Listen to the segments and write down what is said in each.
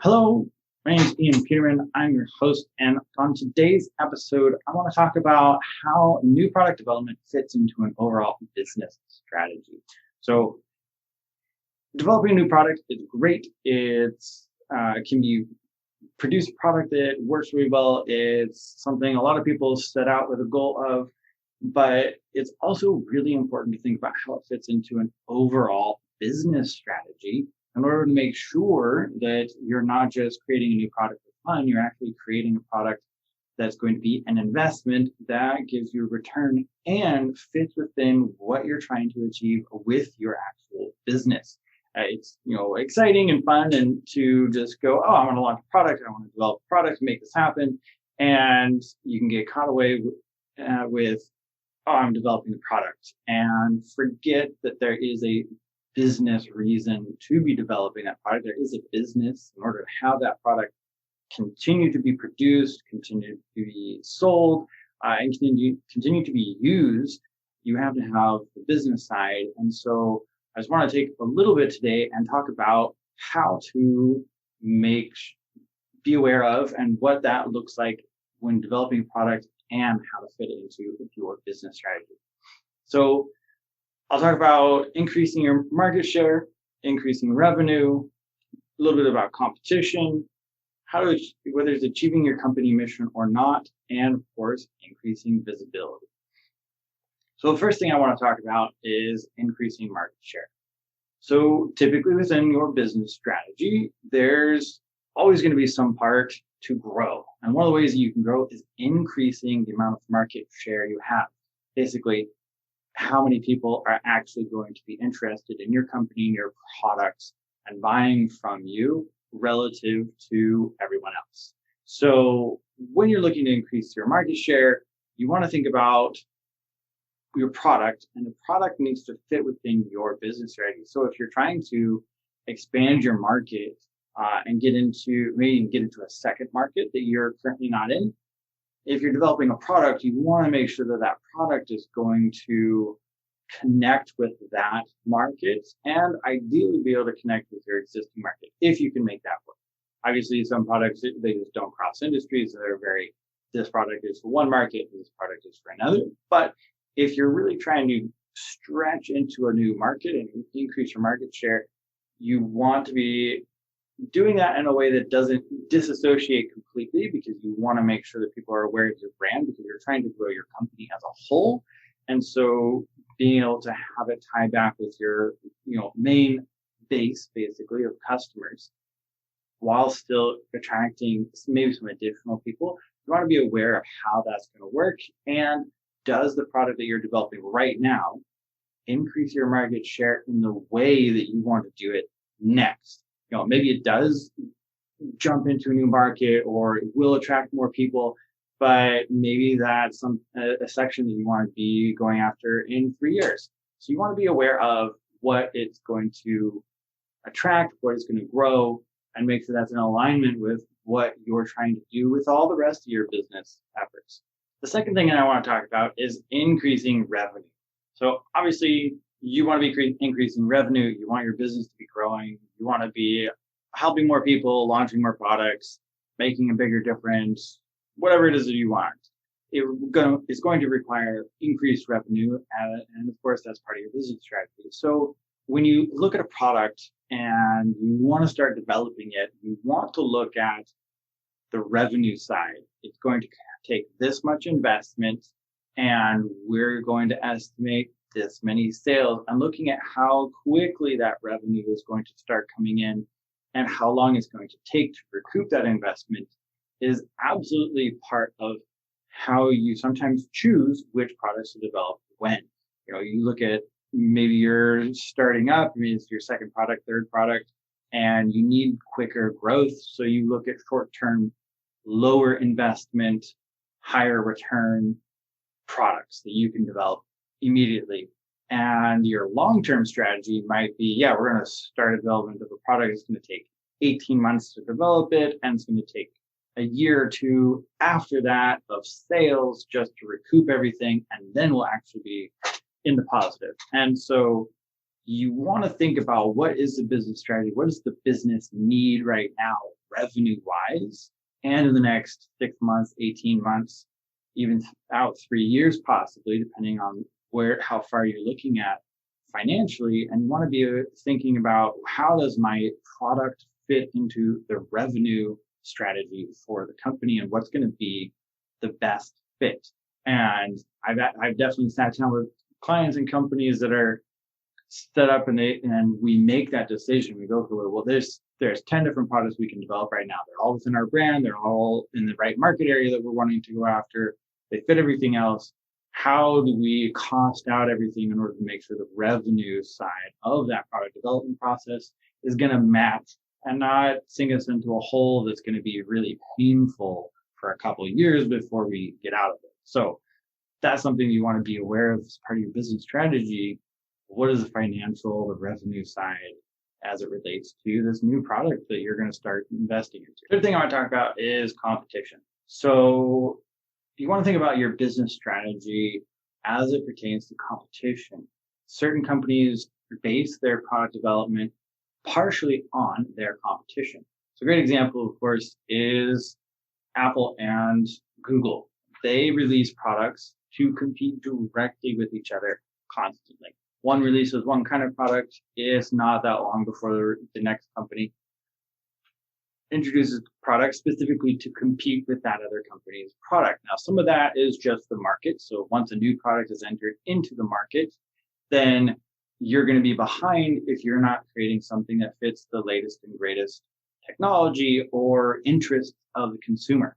Hello, my name is Ian Peterman. I'm your host, and on today's episode, I want to talk about how new product development fits into an overall business strategy. So, developing a new product is great. It's can be produce a product that works really well. It's something a lot of people set out with a goal of, but it's also really important to think about how it fits into an overall business strategy in order to make sure that you're not just creating a new product for fun, you're actually creating a product that's going to be an investment that gives you a return and fits within what you're trying to achieve with your actual business. It's exciting and fun, and to just go, oh, I want to launch a product, I want to develop a product, make this happen, and you can get caught away with, oh, I'm developing the product, and forget that there is a business reason to be developing that product. There is a business in order to have that product continue to be produced, continue to be sold, and continue to be used. You have to have the business side. And so I just want to take a little bit today and talk about how to be aware of and what that looks like when developing a product and how to fit it into your business strategy. So I'll talk about increasing your market share, increasing revenue, a little bit about competition, whether it's achieving your company mission or not, and of course, increasing visibility. So the first thing I want to talk about is increasing market share. So typically within your business strategy, there's always going to be some part to grow. And one of the ways that you can grow is increasing the amount of market share you have. Basically, how many people are actually going to be interested in your company, your products, and buying from you relative to everyone else. So when you're looking to increase your market share, you want to think about your product, and the product needs to fit within your business strategy. So if you're trying to expand your market and get into a second market that you're currently not in, if you're developing a product, you want to make sure that that product is going to connect with that market and ideally be able to connect with your existing market if you can make that work. Obviously, some products, they just don't cross industries. So this product is for one market, this product is for another. But if you're really trying to stretch into a new market and increase your market share, you want to be doing that in a way that doesn't disassociate completely, because you want to make sure that people are aware of your brand, because you're trying to grow your company as a whole. And so being able to have it tie back with your main base basically of customers while still attracting maybe some additional people, you want to be aware of how that's going to work. And does the product that you're developing right now increase your market share in the way that you want to do it next? Maybe it does jump into a new market or it will attract more people, but maybe that's a section that you want to be going after in 3 years. So you want to be aware of what it's going to attract, what it's going to grow, and make sure that's in alignment with what you're trying to do with all the rest of your business efforts. The second thing that I want to talk about is increasing revenue. So obviously, you want to be increasing revenue. You want your business to be growing. You want to be helping more people, launching more products, making a bigger difference, whatever it is that you want. It's going to require increased revenue. And of course, that's part of your business strategy. So when you look at a product and you want to start developing it, you want to look at the revenue side. It's going to take this much investment, and we're going to estimate this many sales. I'm looking at how quickly that revenue is going to start coming in and how long it's going to take to recoup that investment is absolutely part of how you sometimes choose which products to develop when. You look at, maybe you're starting up, maybe it's your second product, third product, and you need quicker growth. So you look at short-term, lower investment, higher return products that you can develop immediately. And your long-term strategy might be, we're going to start a development of a product. It's going to take 18 months to develop it, and it's going to take a year or two after that of sales just to recoup everything, and then we'll actually be in the positive. And so you want to think about, what is the business strategy? What does the business need right now? revenue wise, and in the next 6 months, 18 months, even out 3 years, possibly, depending on how far you're looking at financially. And you want to be thinking about, how does my product fit into the revenue strategy for the company, and what's going to be the best fit. And I've definitely sat down with clients and companies that are set up, and we make that decision. We go through, well, there's 10 different products we can develop right now. They're all within our brand. They're all in the right market area that we're wanting to go after. They fit everything else. How do we cost out everything in order to make sure the revenue side of that product development process is going to match and not sink us into a hole that's going to be really painful for a couple of years before we get out of it? So that's something you want to be aware of as part of your business strategy. What is the financial, the revenue side as it relates to this new product that you're going to start investing into? The other thing I want to talk about is competition. So you want to think about your business strategy as it pertains to competition. Certain companies base their product development partially on their competition. So a great example, of course, is Apple and Google. They release products to compete directly with each other constantly. One releases one kind of product. It's not that long before the next company introduces products specifically to compete with that other company's product. Now, some of that is just the market. So once a new product is entered into the market, then you're going to be behind if you're not creating something that fits the latest and greatest technology or interests of the consumer.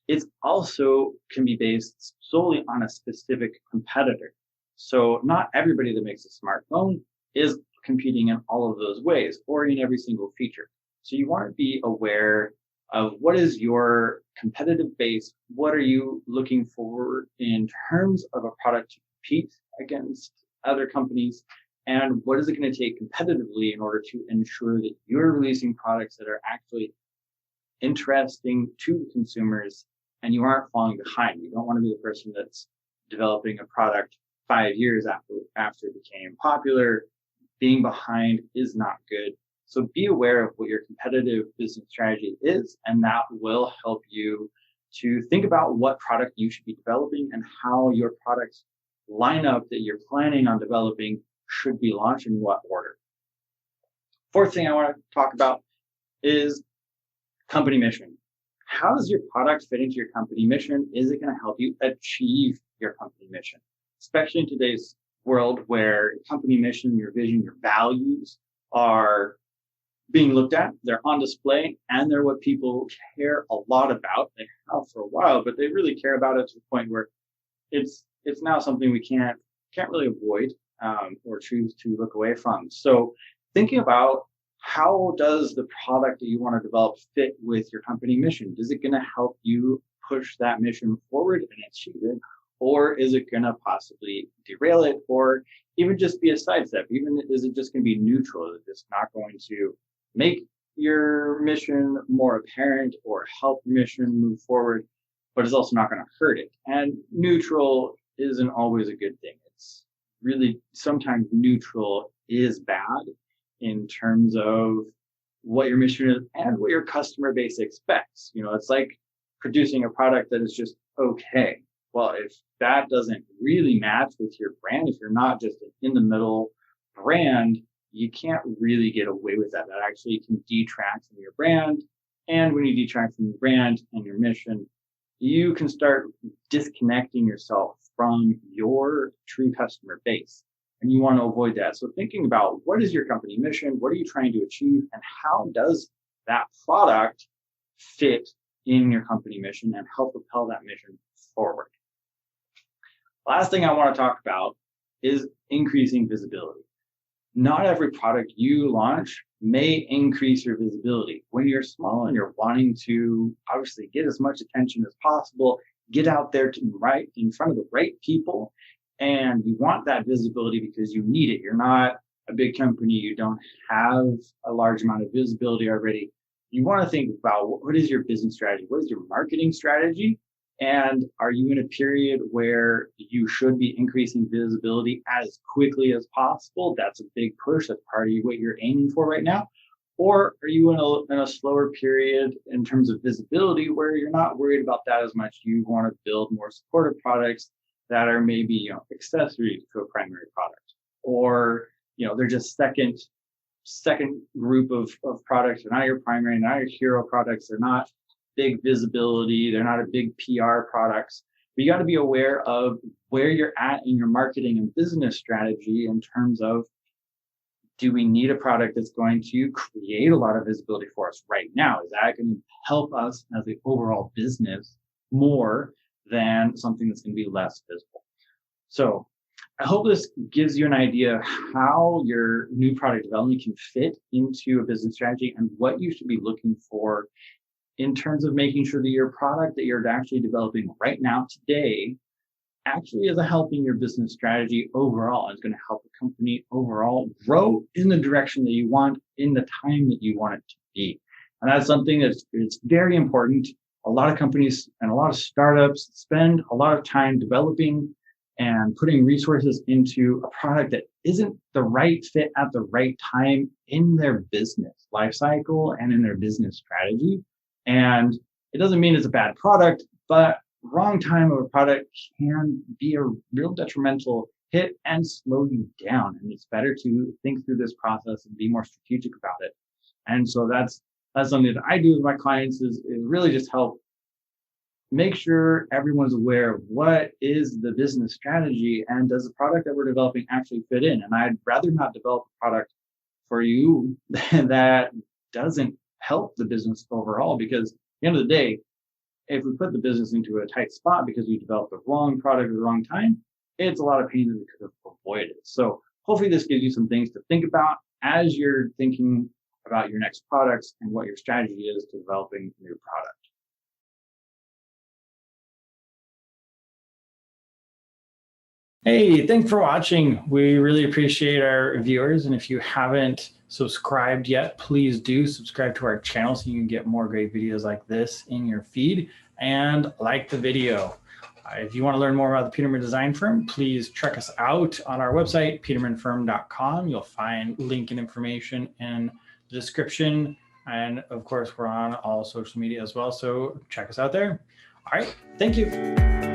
It also can be based solely on a specific competitor. So not everybody that makes a smartphone is competing in all of those ways or in every single feature. So you want to be aware of what is your competitive base. What are you looking for in terms of a product to compete against other companies? And what is it going to take competitively in order to ensure that you're releasing products that are actually interesting to consumers and you aren't falling behind? You don't want to be the person that's developing a product 5 years after it became popular. Being behind is not good. So be aware of what your competitive business strategy is, and that will help you to think about what product you should be developing and how your products lineup that you're planning on developing should be launched in what order. Fourth thing I want to talk about is company mission. How does your product fit into your company mission? Is it going to help you achieve your company mission? Especially in today's world where company mission, your vision, your values are being looked at, they're on display, and they're what people care a lot about. They have for a while, but they really care about it to the point where it's now something we can't really avoid or choose to look away from. So thinking about, how does the product that you want to develop fit with your company mission? Is it going to help you push that mission forward and achieve it? Or is it going to possibly derail it, or even just be a sidestep? Even is it just going to be neutral? Is it just not going to make your mission more apparent or help your mission move forward, but it's also not going to hurt it? And neutral isn't always a good thing. It's really, sometimes neutral is bad in terms of what your mission is and what your customer base expects. You know, it's like producing a product that is just okay. Well, if that doesn't really match with your brand, if you're not just an in the middle brand, you can't really get away with that. That actually can detract from your brand. And when you detract from your brand and your mission, you can start disconnecting yourself from your true customer base. And you want to avoid that. So thinking about, what is your company mission? What are you trying to achieve? And how does that product fit in your company mission and help propel that mission forward? Last thing I want to talk about is increasing visibility. Not every product you launch may increase your visibility. When you're small and you're wanting to obviously get as much attention as possible, get out there right in front of the right people, and you want that visibility because you need it. You're not a big company. You don't have a large amount of visibility already. You want to think about, what is your business strategy? What is your marketing strategy? And are you in a period where you should be increasing visibility as quickly as possible? That's a big push. That's part of what you're aiming for right now. Or are you in a slower period in terms of visibility where you're not worried about that as much? You want to build more supportive products that are maybe accessories to a primary product, or they're just second group of products. They're not your primary, not your hero products. They're not big visibility. They're not a big PR products. But you got to be aware of where you're at in your marketing and business strategy in terms of, do we need a product that's going to create a lot of visibility for us right now? Is that going to help us as the overall business more than something that's going to be less visible? So I hope this gives you an idea of how your new product development can fit into a business strategy and what you should be looking for in terms of making sure that your product that you're actually developing right now today actually is helping your business strategy overall. It's going to help the company overall grow in the direction that you want in the time that you want it to be. And that's something it's very important. A lot of companies and a lot of startups spend a lot of time developing and putting resources into a product that isn't the right fit at the right time in their business life cycle and in their business strategy. And it doesn't mean it's a bad product, but wrong time of a product can be a real detrimental hit and slow you down. And it's better to think through this process and be more strategic about it. And so that's something that I do with my clients is really just help make sure everyone's aware of what is the business strategy and does the product that we're developing actually fit in. And I'd rather not develop a product for you that doesn't help the business overall, because at the end of the day, if we put the business into a tight spot because we developed the wrong product at the wrong time, it's a lot of pain that we could have avoided. So hopefully this gives you some things to think about as you're thinking about your next products and what your strategy is to developing a new product. Hey, thanks for watching. We really appreciate our viewers. And if you haven't subscribed yet, please do subscribe to our channel so you can get more great videos like this in your feed, and like the video. If you want to learn more about the Peterman Design Firm, please check us out on our website, petermanfirm.com. You'll find link and information in the description. And of course, we're on all social media as well. So check us out there. All right. Thank you.